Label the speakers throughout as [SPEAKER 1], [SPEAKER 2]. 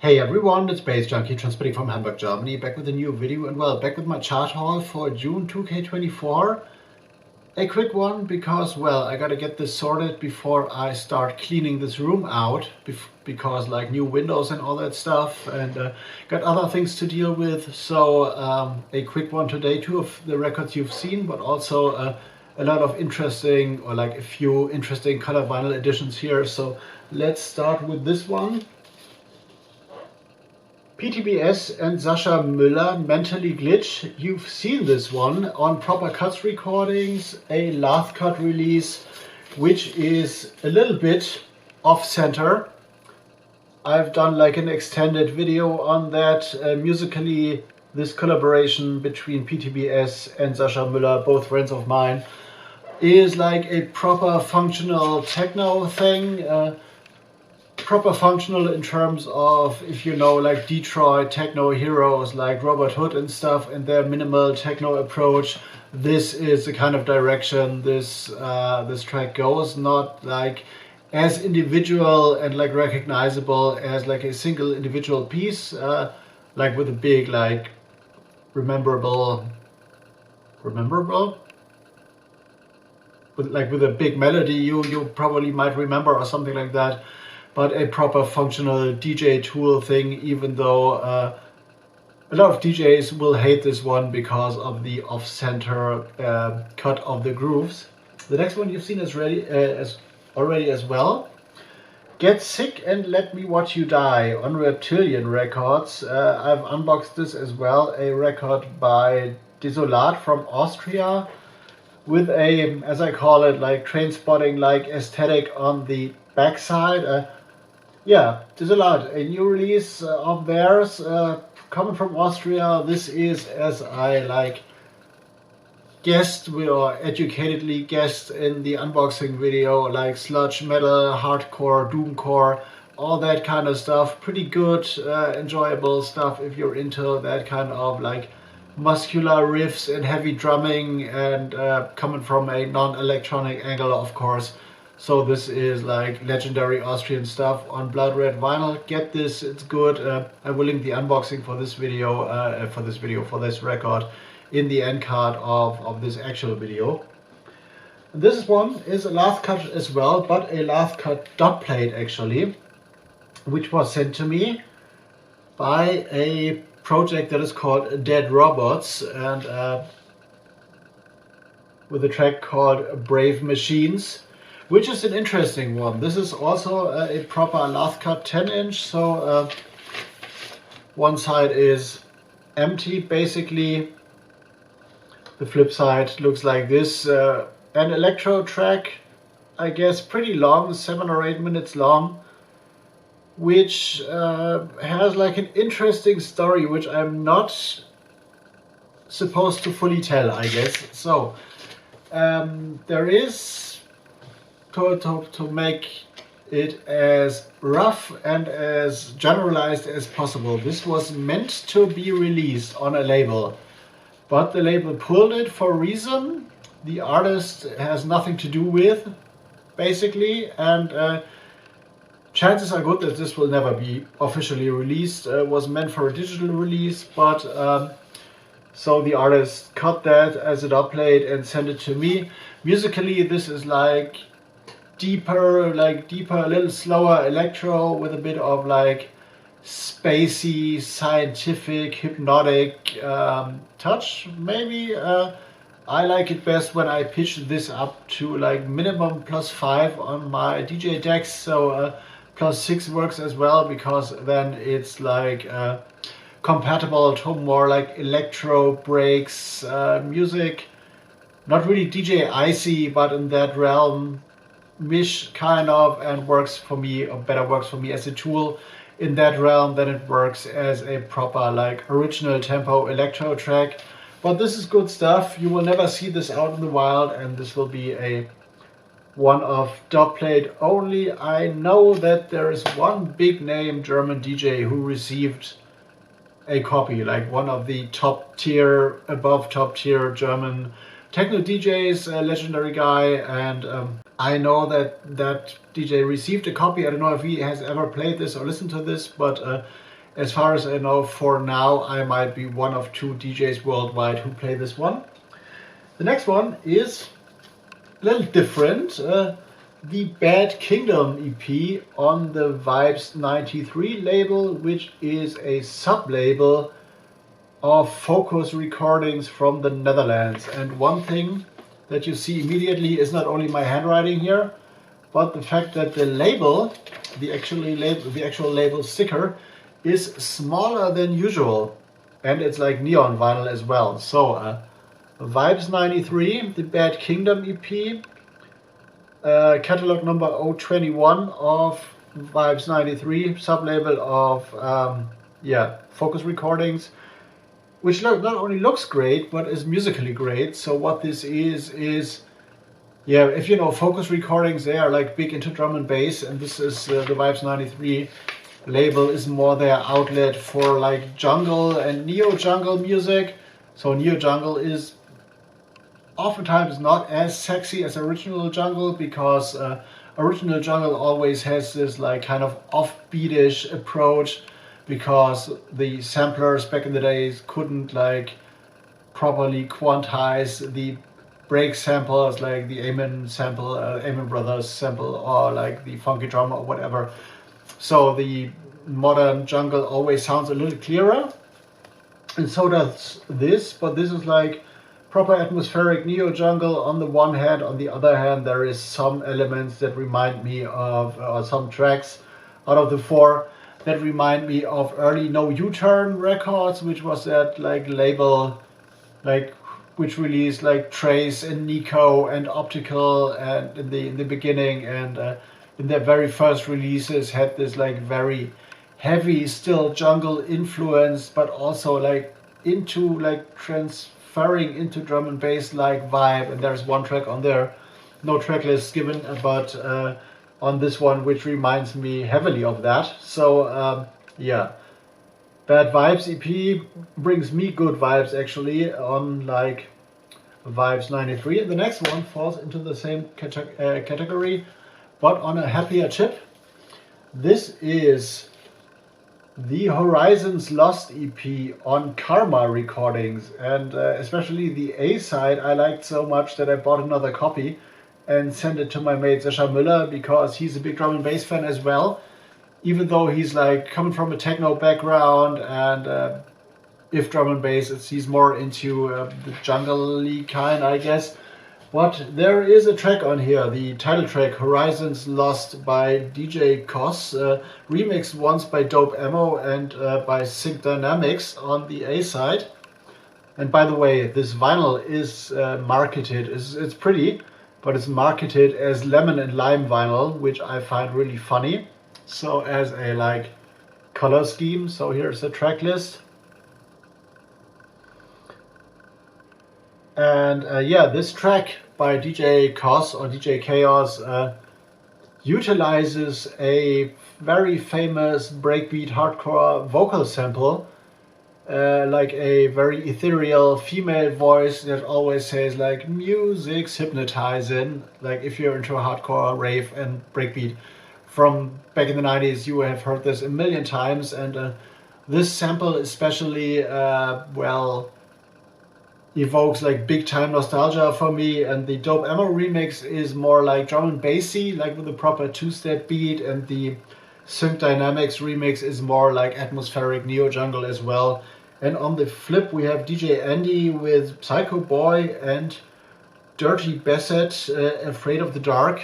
[SPEAKER 1] Hey everyone, it's Baze Junkie transmitting from Hamburg, Germany, back with a new video and well, back with my chart haul for June 2K24. A quick one because, well, I gotta get this sorted before I start cleaning this room out because like new windows and all that stuff, and got other things to deal with. So a quick one today, two of the records you've seen, but also a lot of interesting, or like a few interesting color vinyl editions here. So let's start with this one. p.t.b.s and Sascha Müller, Mentally Glitch. You've seen this one on Proper Cuts recordings, a last cut release, which is a little bit off center. I've done like an extended video on that. Musically, this collaboration between p.t.b.s and Sascha Müller, both friends of mine, is like a proper functional techno thing. Proper functional in terms of, if you know, like Detroit techno heroes like Robert Hood and stuff and their minimal techno approach. This is the kind of direction this this track goes. Not like as individual and like recognizable as like a single individual piece, like with a big like rememberable with a big melody you probably might remember or something like that. But a proper functional DJ tool thing, even though a lot of DJs will hate this one because of the off-center cut of the grooves. The next one you've seen is already as well. Get Sick and Let Me Watch You Die on Reptilian Records. I've unboxed this as well, a record by W.hat from Austria, with a, as I call it, like train spotting like aesthetic on the backside. Yeah, W.hat, a new release of theirs, coming from Austria. This is, as I like guessed or educatedly guessed in the unboxing video, like sludge metal, hardcore, doomcore, all that kind of stuff. Pretty good, enjoyable stuff if you're into that kind of like muscular riffs and heavy drumming, and coming from a non-electronic angle, of course. So this is like legendary Austrian stuff on blood red vinyl. Get this, it's good. I will link the unboxing for this video, for this record, in the end card of this actual video. This one is a last cut as well, but a last cut dot plate actually, which was sent to me by a project that is called Dead Robots, and with a track called Brave Machines, which is an interesting one. This is also a proper last cut 10-inch, so one side is empty basically. The flip side looks like this. An electro track, I guess pretty long, 7 or 8 minutes long, which has like an interesting story which I'm not supposed to fully tell, I guess. So there is, to make it as rough and as generalized as possible, this was meant to be released on a label, but the label pulled it for a reason the artist has nothing to do with, basically, and chances are good that this will never be officially released. Was meant for a digital release, but so the artist cut that as a dub plate and sent it to me. Musically, this is like deeper, a little slower electro with a bit of like spacey, scientific, hypnotic touch, maybe. I like it best when I pitch this up to like minimum +5 on my DJ decks, so +6 works as well, because then it's like compatible to more like electro breaks music. Not really DJ icy, but in that realm mish kind of, and works for me, or better works for me as a tool in that realm than it works as a proper like original tempo electro track. But this is good stuff. You will never see this out in the wild, and this will be a one-off dub plate only. I know that there is one big name German DJ who received a copy, like one of the top tier, above top tier German techno DJs, a legendary guy, and I know that that DJ received a copy. I don't know if he has ever played this or listened to this, but As far as I know, for now, I might be one of 2 DJs worldwide who play this one. The next one is a little different. The Bad Kingdom EP on the Vibes 93 label, which is a sub-label of Focus recordings from the Netherlands. And one thing that you see immediately is not only my handwriting here, but the fact that the label, the actual label sticker, is smaller than usual, and it's like neon vinyl as well. So Vibes 93, the Bad Kingdom EP, catalog number 021 of Vibes 93, sub-label of Focus recordings, which not only looks great but is musically great. So what this is if you know Focus recordings, they are like big into drum and bass, and this is the Vibes 93 label is more their outlet for like jungle and neo-jungle music. So neo-jungle is oftentimes not as sexy as original jungle, because original jungle always has this like kind of offbeatish approach, because the samplers back in the days couldn't like properly quantize the break samples, like the Amen sample, Amen Brothers sample, or like the funky drum or whatever. So the modern jungle always sounds a little clearer, and so does this, but this is like proper atmospheric neo-jungle on the one hand. On the other hand, there is some elements that remind me of, or some tracks out of the 4 that remind me of early No U-Turn Records, which was that like label, like which released like Trace and Nico and Optical, and in the beginning, and in their very first releases had this like very heavy still jungle influence, but also like into like transferring into drum and bass like vibe. And there's one track on there, no track list given, but on this one, which reminds me heavily of that. So Bad Vibes EP brings me good vibes actually on like Vibes 93. And the next one falls into the same category, but on a happier tip. This is the Horizons Lost EP on Karma recordings, and especially the A side I liked so much that I bought another copy and sent it to my mate Sascha Müller, because he's a big drum and bass fan as well, even though he's like coming from a techno background, and if drum and bass, he's more into the jungle-y kind, I guess. But there is a track on here, the title track, Horizons Lost by DJ Koss, remixed once by Dope Ammo and by Sync Dynamics on the A side. And by the way, this vinyl is marketed, it's pretty, but it's marketed as lemon and lime vinyl, which I find really funny. So as a like color scheme, so here's the track list. And this track by DJ Koss or DJ Chaos utilizes a very famous breakbeat hardcore vocal sample, like a very ethereal female voice that always says like music's hypnotizing. Like if you're into a hardcore rave and breakbeat from back in the 90s, you have heard this a million times. And this sample especially evokes like big time nostalgia for me. And the Dope Ammo remix is more like drum and bassy, like with a proper 2-step beat, and the Sync Dynamics remix is more like atmospheric neo jungle as well. And on the flip we have DJ Andy with Psycho Boy and Dirty Bassett, Afraid of the Dark,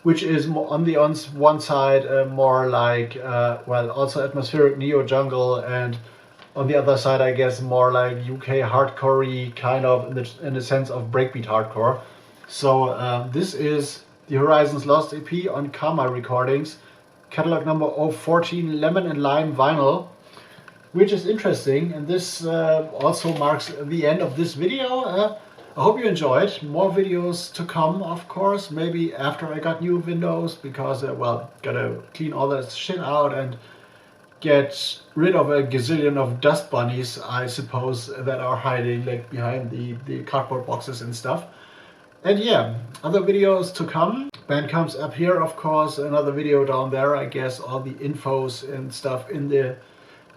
[SPEAKER 1] which is on the one side more like also atmospheric neo jungle, and on the other side, I guess, more like UK hardcore-y, kind of in the sense of breakbeat hardcore. So this is the Horizons Lost EP on Karma recordings, catalog number 014, lemon and lime vinyl, which is interesting. And this also marks the end of this video. I hope you enjoyed. More videos to come, of course, maybe after I got new windows, because gotta clean all that shit out and get rid of a gazillion of dust bunnies, I suppose, that are hiding like behind the cardboard boxes and stuff. And yeah, other videos to come. BANDCAMP's up here, of course, another video down there, I guess, all the infos and stuff in the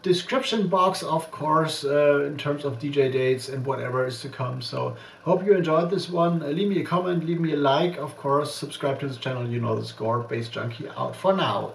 [SPEAKER 1] description box, of course, in terms of DJ dates and whatever is to come. So hope you enjoyed this one. Leave me a comment, leave me a like, of course, subscribe to this channel, you know the score. Bass Junkie out for now.